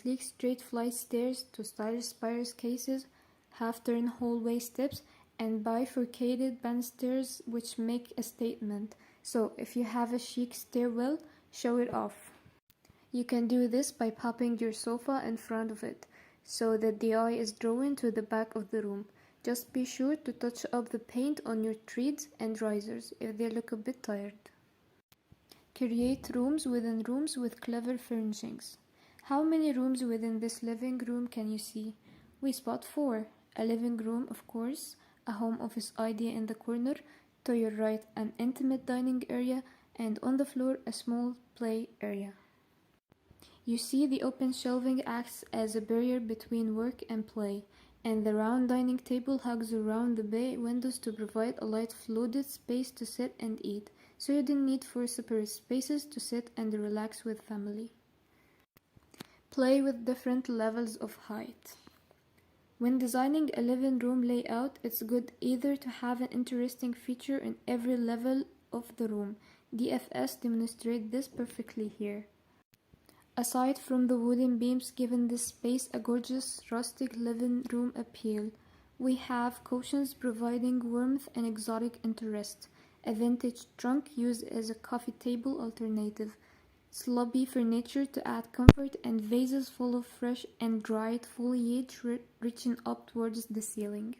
sleek straight flight stairs to stylish spires cases, half-turn hallway steps, and bifurcated banisters which make a statement. So if you have a chic stairwell, show it off. You can do this by popping your sofa in front of it, so that the eye is drawn to the back of the room. Just be sure to touch up the paint on your treads and risers if they look a bit tired. Create rooms within rooms with clever furnishings. How many rooms within this living room can you see? We spot 4. A living room, of course, a home office idea in the corner, to your right an intimate dining area, and on the floor a small play area. You see the open shelving acts as a barrier between work and play, and the round dining table hugs around the bay windows to provide a light flooded space to sit and eat, so you don't need 4 separate spaces to sit and relax with family. Play with different levels of height. When designing a living room layout, it's good either to have an interesting feature in every level of the room. DFS demonstrates this perfectly here. Aside from the wooden beams giving this space a gorgeous rustic living room appeal, we have cushions providing warmth and exotic interest, a vintage trunk used as a coffee table alternative, sloppy furniture to add comfort, and vases full of fresh and dried foliage reaching up towards the ceiling.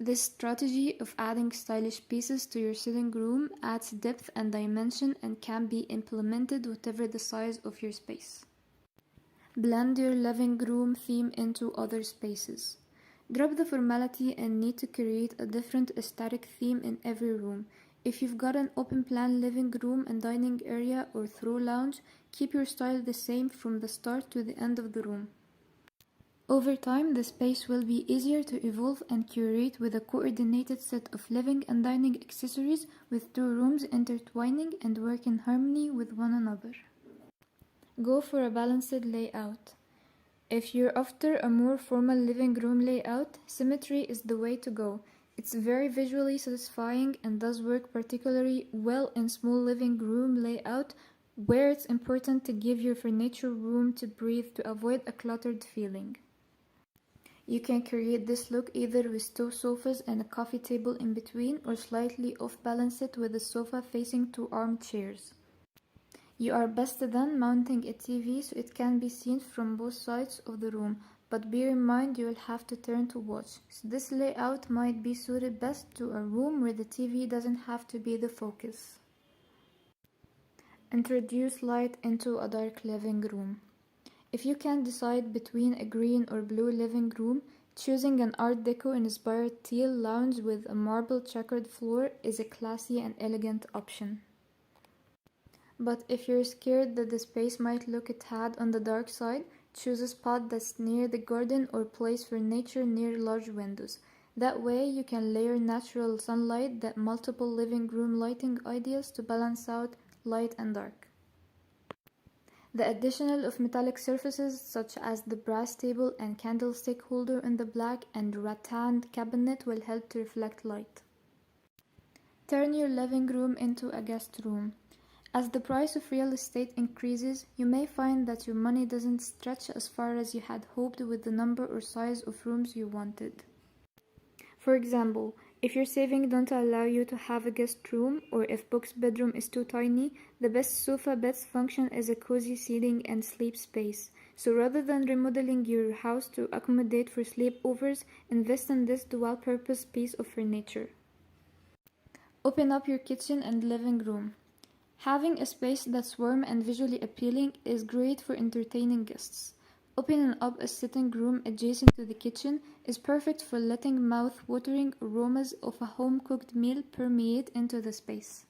This strategy of adding stylish pieces to your sitting room adds depth and dimension and can be implemented whatever the size of your space. Blend your living room theme into other spaces. Drop the formality and need to create a different aesthetic theme in every room. If you've got an open-plan living room and dining area or throw lounge, keep your style the same from the start to the end of the room. Over time, the space will be easier to evolve and curate with a coordinated set of living and dining accessories with 2 rooms intertwining and work in harmony with one another. Go for a balanced layout. If you're after a more formal living room layout, symmetry is the way to go. It's very visually satisfying and does work particularly well in small living room layout where it's important to give your furniture room to breathe to avoid a cluttered feeling. You can create this look either with 2 sofas and a coffee table in between, or slightly off-balance it with a sofa facing 2 armchairs. You are best then mounting a TV so it can be seen from both sides of the room, but bear in mind you will have to turn to watch, so this layout might be suited best to a room where the TV doesn't have to be the focus. Introduce light into a dark living room. If you can't decide between a green or blue living room, choosing an Art Deco inspired teal lounge with a marble checkered floor is a classy and elegant option. But if you're scared that the space might look a tad on the dark side, choose a spot that's near the garden or place furniture near large windows. That way you can layer natural sunlight that multiple living room lighting ideas to balance out light and dark. The addition of metallic surfaces such as the brass table and candlestick holder in the black and rattan cabinet will help to reflect light. Turn your living room into a guest room. As the price of real estate increases, you may find that your money doesn't stretch as far as you had hoped with the number or size of rooms you wanted. For example, if your savings don't allow you to have a guest room, or if Book's bedroom is too tiny, the best sofa bed's function is a cozy seating and sleep space. So rather than remodeling your house to accommodate for sleepovers, invest in this dual-purpose piece of furniture. Open up your kitchen and living room. Having a space that's warm and visually appealing is great for entertaining guests. Opening up a sitting room adjacent to the kitchen is perfect for letting mouth-watering aromas of a home-cooked meal permeate into the space.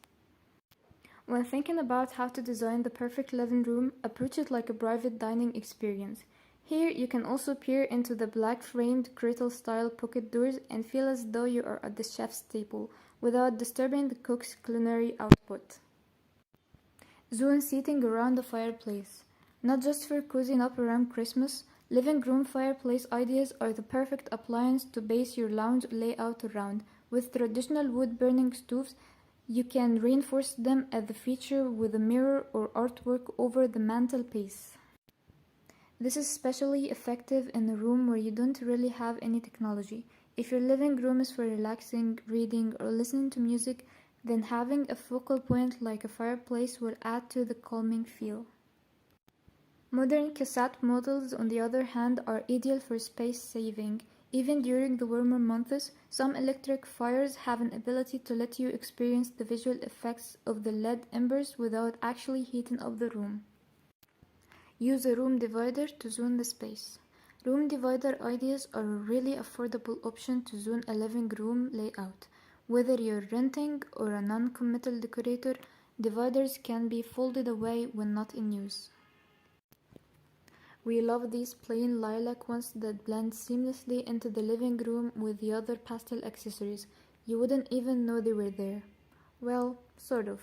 When thinking about how to design the perfect living room, approach it like a private dining experience. Here you can also peer into the black-framed cradle-style pocket doors and feel as though you are at the chef's table, without disturbing the cook's culinary output. Zone seating around the fireplace. Not just for cozying up around Christmas, living room fireplace ideas are the perfect appliance to base your lounge layout around. With traditional wood-burning stoves, you can reinforce them as the feature with a mirror or artwork over the mantelpiece. This is especially effective in a room where you don't really have any technology. If your living room is for relaxing, reading, or listening to music, then having a focal point like a fireplace will add to the calming feel. Modern cassette models, on the other hand, are ideal for space saving. Even during the warmer months, some electric fires have an ability to let you experience the visual effects of the lead embers without actually heating up the room. Use a room divider to zone the space. Room divider ideas are a really affordable option to zone a living room layout. Whether you're renting or a non-committal decorator, dividers can be folded away when not in use. We love these plain lilac ones that blend seamlessly into the living room with the other pastel accessories. You wouldn't even know they were there. Well, sort of.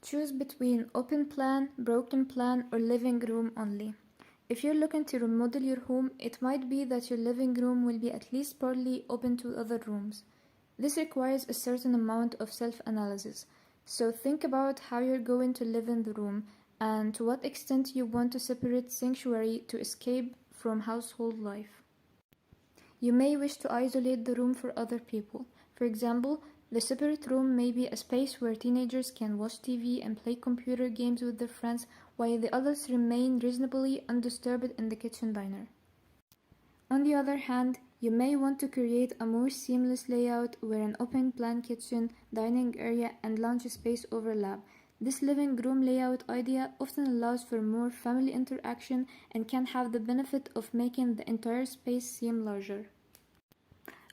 Choose between open plan, broken plan, or living room only. If you're looking to remodel your home, it might be that your living room will be at least partly open to other rooms. This requires a certain amount of self-analysis, so think about how you're going to live in the room and to what extent you want to separate sanctuary to escape from household life. You may wish to isolate the room for other people. For example, the separate room may be a space where teenagers can watch TV and play computer games with their friends while the adults remain reasonably undisturbed in the kitchen diner. On the other hand, you may want to create a more seamless layout where an open-plan kitchen, dining area, and lounge space overlap. This living room layout idea often allows for more family interaction and can have the benefit of making the entire space seem larger.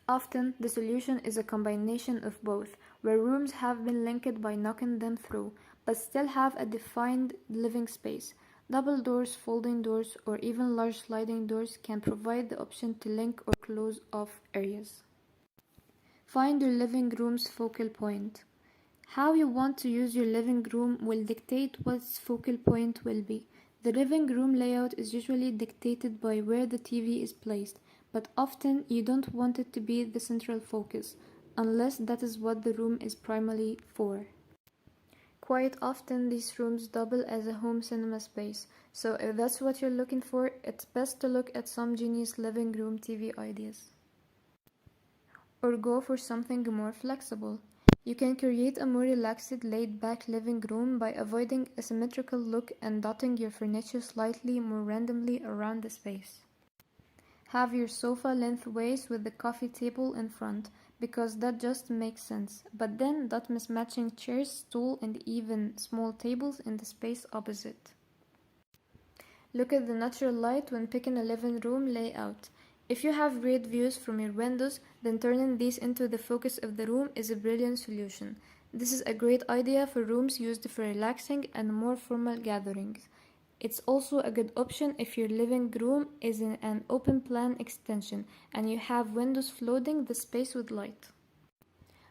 Often, the solution is a combination of both, where rooms have been linked by knocking them through, but still have a defined living space. Double doors, folding doors, or even large sliding doors can provide the option to link or close off areas. Find your living room's focal point. How you want to use your living room will dictate what its focal point will be. The living room layout is usually dictated by where the TV is placed, but often you don't want it to be the central focus, unless that is what the room is primarily for. Quite often these rooms double as a home cinema space, so if that's what you're looking for, it's best to look at some genius living room TV ideas. Or go for something more flexible. You can create a more relaxed, laid-back living room by avoiding a symmetrical look and dotting your furniture slightly more randomly around the space. Have your sofa lengthways with the coffee table in front, because that just makes sense, but then dot mismatching chairs, stool, and even small tables in the space opposite. Look at the natural light when picking a living room layout. If you have great views from your windows, then turning these into the focus of the room is a brilliant solution. This is a great idea for rooms used for relaxing and more formal gatherings. It's also a good option if your living room is in an open plan extension and you have windows flooding the space with light.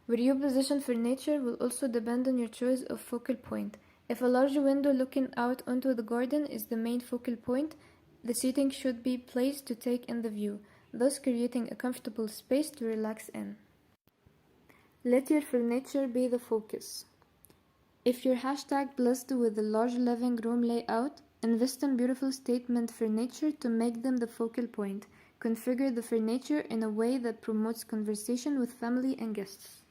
Where you position furniture will also depend on your choice of focal point. If a large window looking out onto the garden is the main focal point, the seating should be placed to take in the view, thus creating a comfortable space to relax in. Let your furniture be the focus. If you're #blessed with a large living room layout, invest in beautiful statement furniture to make them the focal point. Configure the furniture in a way that promotes conversation with family and guests.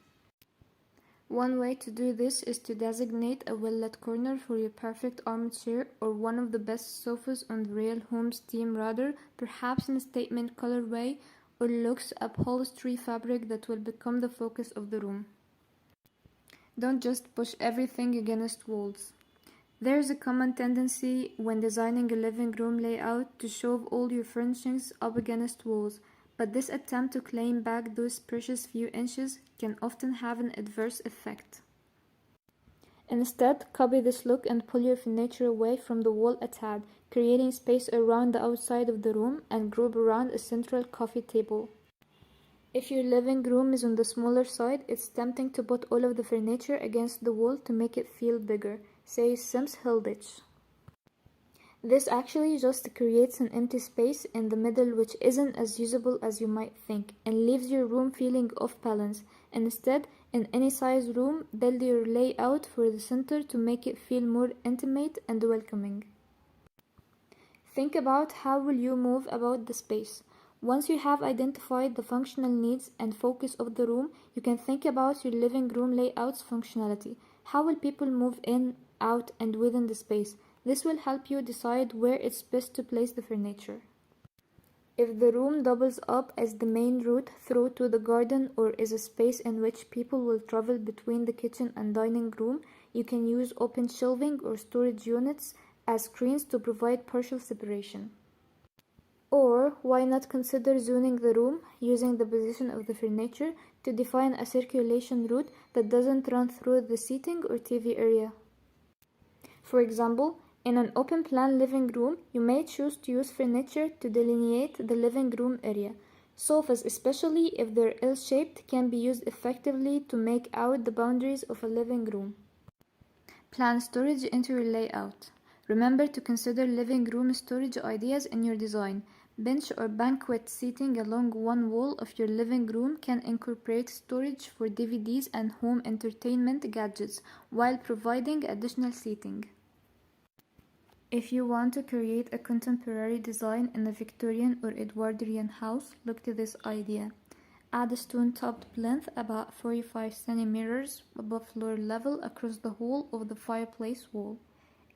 One way to do this is to designate a well-lit corner for your perfect armchair or one of the best sofas on the Real Homes theme radar, perhaps in a statement colorway or luxe upholstery fabric that will become the focus of the room. Don't just push everything against walls. There's a common tendency when designing a living room layout to shove all your furnishings up against walls, but this attempt to claim back those precious few inches can often have an adverse effect. Instead, copy this look and pull your furniture away from the wall a tad, creating space around the outside of the room and group around a central coffee table. If your living room is on the smaller side, it's tempting to put all of the furniture against the wall to make it feel bigger, say Sims Hilditch. This actually just creates an empty space in the middle which isn't as usable as you might think and leaves your room feeling off balance. Instead, in any size room, build your layout for the center to make it feel more intimate and welcoming. Think about how will you move about the space. Once you have identified the functional needs and focus of the room, you can think about your living room layout's functionality. How will people move in, out, and within the space? This will help you decide where it's best to place the furniture. If the room doubles up as the main route through to the garden or is a space in which people will travel between the kitchen and dining room, you can use open shelving or storage units as screens to provide partial separation. Or why not consider zoning the room using the position of the furniture to define a circulation route that doesn't run through the seating or TV area. For example, in an open-plan living room, you may choose to use furniture to delineate the living room area. Sofas, especially if they're L-shaped, can be used effectively to make out the boundaries of a living room. Plan storage into your layout. Remember to consider living room storage ideas in your design. Bench or banquet seating along one wall of your living room can incorporate storage for DVDs and home entertainment gadgets while providing additional seating. If you want to create a contemporary design in a Victorian or Edwardian house, look to this idea. Add a stone-topped plinth about 45 centimeters above floor level across the whole of the fireplace wall,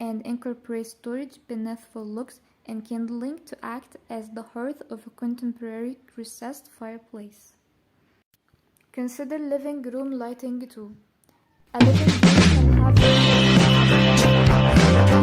and incorporate storage beneath for looks and kindling to act as the hearth of a contemporary recessed fireplace. Consider living room lighting too. A living room can have